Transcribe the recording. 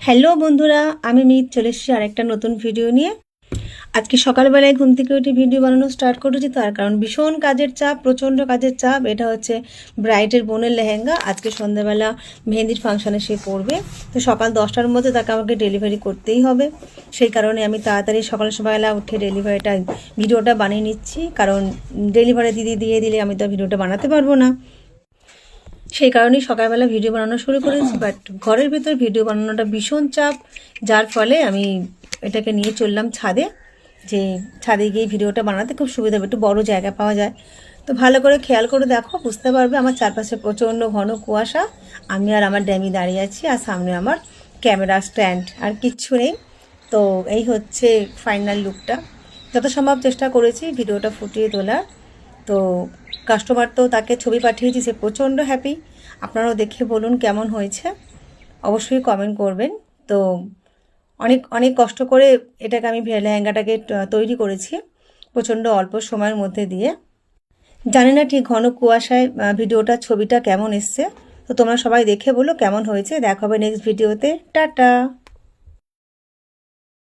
Hello বন্ধুরা, আমি মিত চলে এসেছি আরেকটা নতুন ভিডিও নিয়ে। আজকে সকালবেলায় ঘুম থেকে উঠে ভিডিও বানানো স্টার্ট করেছি, তার কারণ ভীষণ কাজের চাপ, প্রচণ্ড কাজের চাপ। এটা হচ্ছে ব্রাইডের বোনের লেহেঙ্গা। আজকে সন্ধ্যাবেলা মেহেন্দির ফাংশানে সে পরবে, তো সকাল 10টার মধ্যে তাকে আমাকে ডেলিভারি করতেই হবে। সেই কারণে আমি তাড়াতাড়ি সকালবেলা উঠে ভিডিওটা বানিয়ে নিচ্ছি, কারণ ডেলিভারি দিদি দিয়ে দিলে আমি তো ভিডিওটা বানাতে পারবো না। সেই কারণেই সকালবেলা ভিডিও বানানো শুরু করেছি, বাট ঘরের ভেতর ভিডিও বানানোটা ভীষণ চাপ, যার ফলে আমি এটাকে নিয়ে চললাম ছাদে। যে ছাদে গিয়ে ভিডিওটা বানাতে খুব সুবিধা হবে, একটু বড় জায়গা পাওয়া যায়। তো ভালো করে খেয়াল করে দেখো, বুঝতে পারবে আমার চারপাশে প্রচণ্ড ঘন কুয়াশা। আমি আর আমার ড্যামি দাঁড়িয়ে আছি, আর সামনে আমার ক্যামেরা স্ট্যান্ড, আর কিচ্ছু নেই। তো এই হচ্ছে ফাইনাল লুকটা। যত সম্ভব চেষ্টা করেছি ভিডিওটা ফুটিয়ে তোলার। তো কাস্টমার তো তাকে ছবি পাঠিয়েছি, সে প্রচণ্ড হ্যাপি। আপনারাও দেখে বলুন কেমন হয়েছে, অবশ্যই কমেন্ট করবেন। তো অনেক অনেক কষ্ট করে এটাকে আমি লেহেঙ্গাটাকে তৈরি করেছি, প্রচণ্ড অল্প সময়ের মধ্যে দিয়ে। জানি না ঠিক ঘন কুয়াশায় ছবিটা কেমন এসছে। তো তোমরা সবাই দেখে বলো কেমন হয়েছে। দেখা হবে নেক্সট ভিডিওতে। টাটা।